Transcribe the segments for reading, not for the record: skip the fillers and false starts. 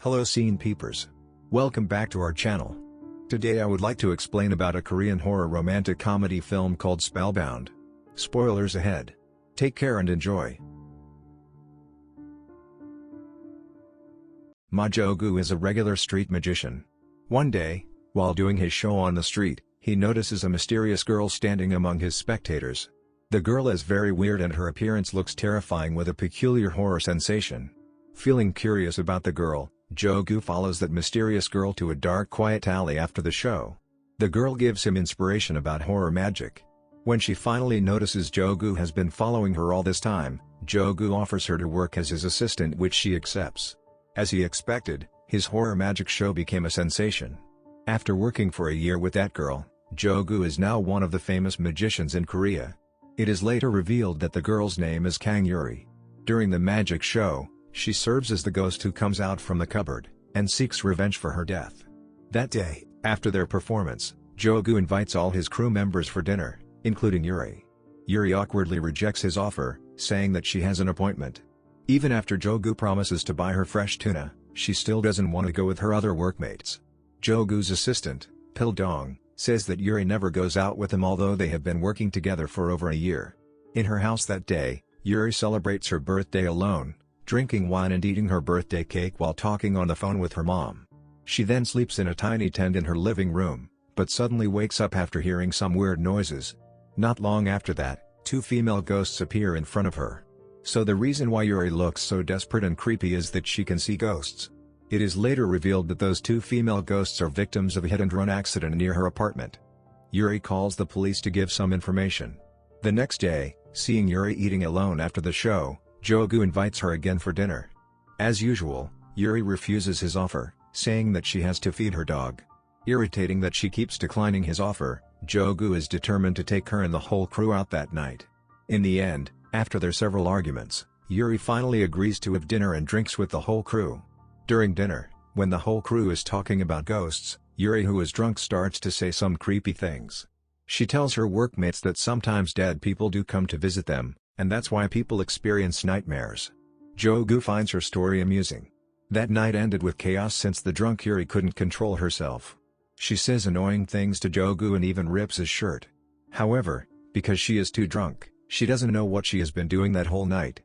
Hello scene peepers. Welcome back to our channel. Today I would like to explain about a Korean horror romantic comedy film called Spellbound. Spoilers ahead. Take care and enjoy. Ma Jo-gu is a regular street magician. One day, while doing his show on the street, he notices a mysterious girl standing among his spectators. The girl is very weird and her appearance looks terrifying with a peculiar horror sensation. Feeling curious about the girl, Jo-gu follows that mysterious girl to a dark quiet alley after the show. The girl gives him inspiration about horror magic. When she finally notices Jo-gu has been following her all this time, Jo-gu offers her to work as his assistant, which she accepts. As he expected, his horror magic show became a sensation. After working for a year with that girl, Jo-gu is now one of the famous magicians in Korea. It is later revealed that the girl's name is Kang Yuri. During the magic show, she serves as the ghost who comes out from the cupboard, and seeks revenge for her death. That day, after their performance, Jo-gu invites all his crew members for dinner, including Yuri. Yuri awkwardly rejects his offer, saying that she has an appointment. Even after Jo-gu promises to buy her fresh tuna, she still doesn't want to go with her other workmates. Jo-gu's assistant, Pil-dong, says that Yuri never goes out with him although they have been working together for over a year. In her house that day, Yuri celebrates her birthday alone, drinking wine and eating her birthday cake while talking on the phone with her mom. She then sleeps in a tiny tent in her living room, but suddenly wakes up after hearing some weird noises. Not long after that, two female ghosts appear in front of her. So the reason why Yuri looks so desperate and creepy is that she can see ghosts. It is later revealed that those two female ghosts are victims of a hit-and-run accident near her apartment. Yuri calls the police to give some information. The next day, seeing Yuri eating alone after the show, Jo-gu invites her again for dinner. As usual, Yuri refuses his offer, saying that she has to feed her dog. Irritating that she keeps declining his offer, Jo-gu is determined to take her and the whole crew out that night. In the end, after their several arguments, Yuri finally agrees to have dinner and drinks with the whole crew. During dinner, when the whole crew is talking about ghosts, Yuri, who is drunk, starts to say some creepy things. She tells her workmates that sometimes dead people do come to visit them, and that's why people experience nightmares. Jo-gu finds her story amusing. That night ended with chaos since the drunk Yuri couldn't control herself. She says annoying things to Jo-gu and even rips his shirt. However, because she is too drunk, she doesn't know what she has been doing that whole night.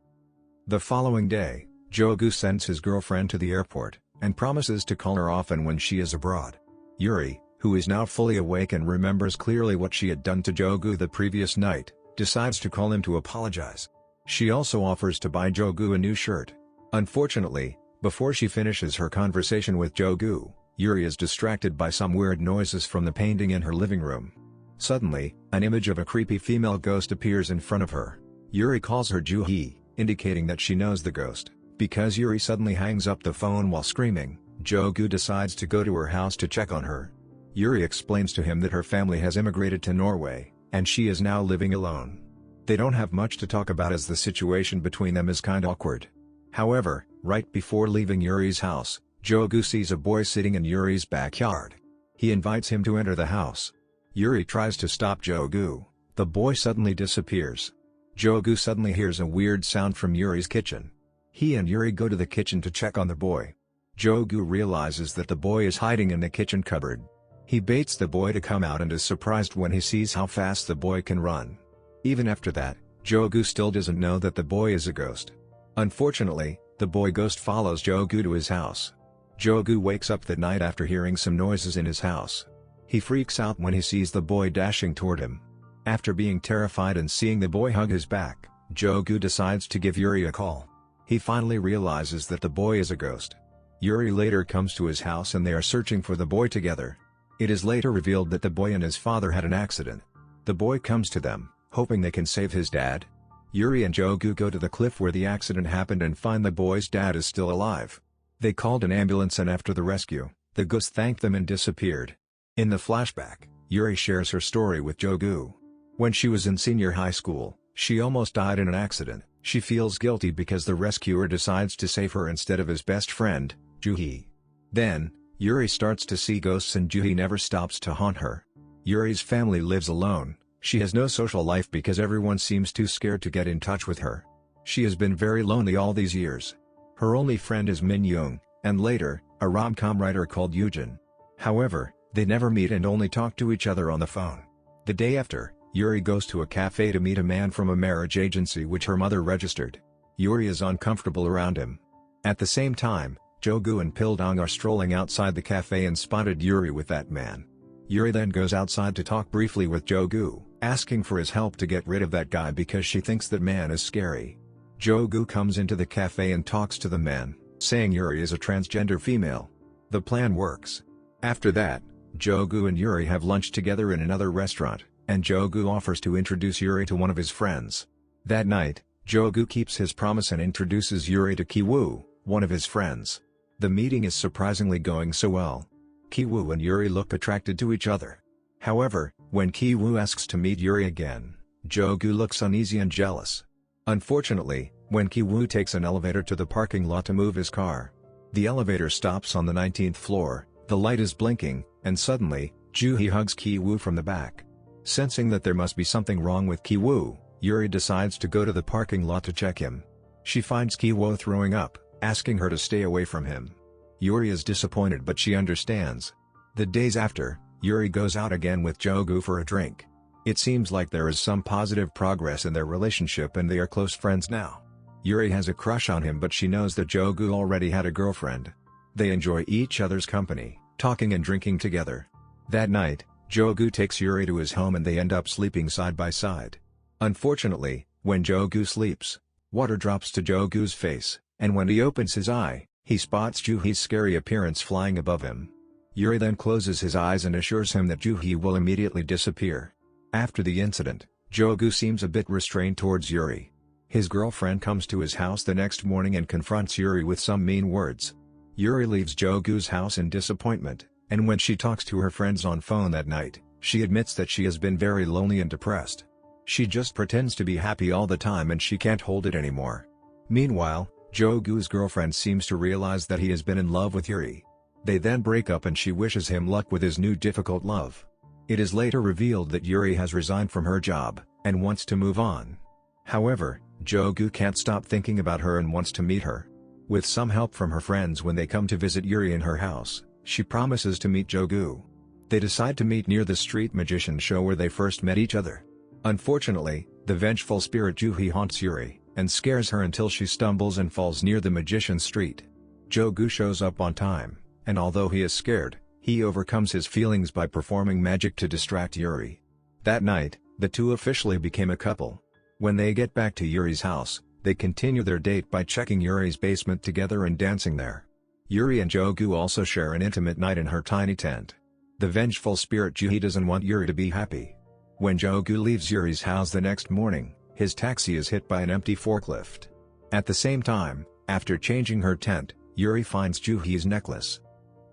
The following day, Jo-gu sends his girlfriend to the airport, and promises to call her often when she is abroad. Yuri, who is now fully awake and remembers clearly what she had done to Jo-gu the previous night, decides to call him to apologize. She also offers to buy Jo-gu a new shirt. Unfortunately, before she finishes her conversation with Jo-gu, Yuri is distracted by some weird noises from the painting in her living room. Suddenly, an image of a creepy female ghost appears in front of her. Yuri calls her Ju-hee, indicating that she knows the ghost. Because Yuri suddenly hangs up the phone while screaming, Jo-gu decides to go to her house to check on her. Yuri explains to him that her family has immigrated to Norway, and she is now living alone. They don't have much to talk about as the situation between them is kinda awkward. However, right before leaving Yuri's house, Jo-gu sees a boy sitting in Yuri's backyard. He invites him to enter the house. Yuri tries to stop Jo-gu. The boy suddenly disappears. Jo-gu suddenly hears a weird sound from Yuri's kitchen. He and Yuri go to the kitchen to check on the boy. Jo-gu realizes that the boy is hiding in the kitchen cupboard. He baits the boy to come out and is surprised when he sees how fast the boy can run. Even after that, Jo-gu still doesn't know that the boy is a ghost. Unfortunately, the boy ghost follows Jo-gu to his house. Jo-gu wakes up that night after hearing some noises in his house. He freaks out when he sees the boy dashing toward him. After being terrified and seeing the boy hug his back, Jo-gu decides to give Yuri a call. He finally realizes that the boy is a ghost. Yuri later comes to his house and they are searching for the boy together. It is later revealed that the boy and his father had an accident. The boy comes to them, hoping they can save his dad. Yuri and Jo-gu go to the cliff where the accident happened and find the boy's dad is still alive. They called an ambulance and after the rescue, the ghost thanked them and disappeared. In the flashback, Yuri shares her story with Jo-gu. When she was in senior high school, she almost died in an accident. She feels guilty because the rescuer decides to save her instead of his best friend, Ju-hee. Then, Yuri starts to see ghosts and Ju-hee never stops to haunt her. Yuri's family lives alone. She has no social life because everyone seems too scared to get in touch with her. She has been very lonely all these years. Her only friend is Min Young, and later, a rom-com writer called Eugen. However, they never meet and only talk to each other on the phone. The day after, Yuri goes to a cafe to meet a man from a marriage agency which her mother registered. Yuri is uncomfortable around him. At the same time, Jo-gu and Pildong are strolling outside the cafe and spotted Yuri with that man. Yuri then goes outside to talk briefly with Jo-gu, asking for his help to get rid of that guy because she thinks that man is scary. Jo-gu comes into the cafe and talks to the man, saying Yuri is a transgender female. The plan works. After that, Jo-gu and Yuri have lunch together in another restaurant, and Jo-gu offers to introduce Yuri to one of his friends. That night, Jo-gu keeps his promise and introduces Yuri to Ki-woo, one of his friends. The meeting is surprisingly going so well. Ki-woo and Yuri look attracted to each other. However, when Ki-woo asks to meet Yuri again, Jo-gu looks uneasy and jealous. Unfortunately, when Ki-woo takes an elevator to the parking lot to move his car, the elevator stops on the 19th floor, the light is blinking, and suddenly, Joo-hee hugs Ki-woo from the back. Sensing that there must be something wrong with Ki-woo, Yuri decides to go to the parking lot to check him. She finds Ki-woo throwing up, asking her to stay away from him. Yuri is disappointed but she understands. The days after, Yuri goes out again with Jo-gu for a drink. It seems like there is some positive progress in their relationship and they are close friends now. Yuri has a crush on him but she knows that Jo-gu already had a girlfriend. They enjoy each other's company, talking and drinking together. That night, Jo-gu takes Yuri to his home and they end up sleeping side by side. Unfortunately, when Jo-gu sleeps, water drops to Jo-gu's face, and when he opens his eye, he spots Joo-hee's scary appearance flying above him. Yuri then closes his eyes and assures him that Joo-hee will immediately disappear. After the incident, Jo-gu seems a bit restrained towards Yuri. His girlfriend comes to his house the next morning and confronts Yuri with some mean words. Yuri leaves Jo-gu's house in disappointment, and when she talks to her friends on phone that night, she admits that she has been very lonely and depressed. She just pretends to be happy all the time and she can't hold it anymore. Meanwhile, Jo-gu's girlfriend seems to realize that he has been in love with Yuri. They then break up and she wishes him luck with his new difficult love. It is later revealed that Yuri has resigned from her job, and wants to move on. However, Jo-gu can't stop thinking about her and wants to meet her. With some help from her friends when they come to visit Yuri in her house, she promises to meet Jo-gu. They decide to meet near the street magician show where they first met each other. Unfortunately, the vengeful spirit Joo-hee haunts Yuri, and scares her until she stumbles and falls near the magician's street. Jo-gu shows up on time, and although he is scared, he overcomes his feelings by performing magic to distract Yuri. That night, the two officially became a couple. When they get back to Yuri's house, they continue their date by checking Yuri's basement together and dancing there. Yuri and Jo-gu also share an intimate night in her tiny tent. The vengeful spirit Joo-hee doesn't want Yuri to be happy. When Jo-gu leaves Yuri's house the next morning, his taxi is hit by an empty forklift. At the same time, after changing her tent, Yuri finds Joo-hee's necklace.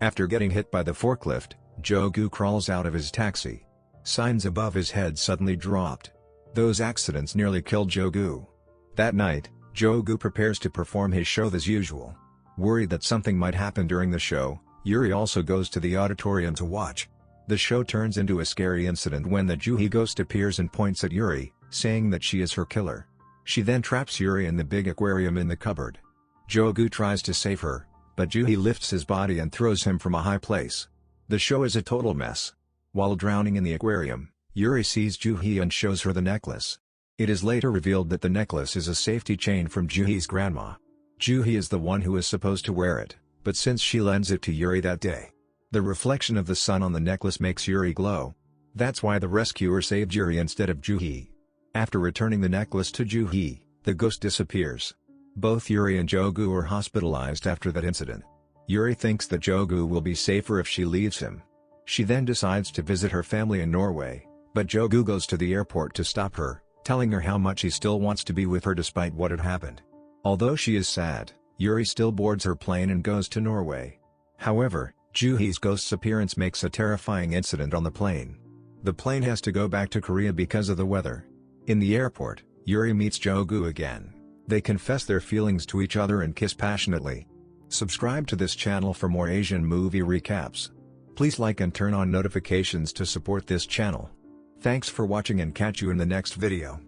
After getting hit by the forklift, Jo-gu crawls out of his taxi. Signs above his head suddenly dropped. Those accidents nearly killed Jo-gu. That night, Jo-gu prepares to perform his show as usual. Worried that something might happen during the show, Yuri also goes to the auditorium to watch. The show turns into a scary incident when the Joo-hee ghost appears and points at Yuri, saying that she is her killer. She then traps Yuri in the big aquarium in the cupboard. Jo-gu tries to save her, but Joo-hee lifts his body and throws him from a high place. The show is a total mess. While drowning in the aquarium, Yuri sees Joo-hee and shows her the necklace. It is later revealed that the necklace is a safety chain from Joo-hee's grandma. Joo-hee is the one who is supposed to wear it, but since she lends it to Yuri that day, the reflection of the sun on the necklace makes Yuri glow. That's why the rescuer saved Yuri instead of Joo-hee. After returning the necklace to Joo-hee, the ghost disappears. Both Yuri and Jo-gu are hospitalized after that incident. Yuri thinks that Jo-gu will be safer if she leaves him. She then decides to visit her family in Norway, but Jo-gu goes to the airport to stop her, telling her how much he still wants to be with her despite what had happened. Although she is sad, Yuri still boards her plane and goes to Norway. However, Joo-hee's ghost's appearance makes a terrifying incident on the plane. The plane has to go back to Korea because of the weather. In the airport, Yuri meets Jo-gu again. They confess their feelings to each other and kiss passionately. Subscribe to this channel for more Asian movie recaps. Please like and turn on notifications to support this channel. Thanks for watching and catch you in the next video.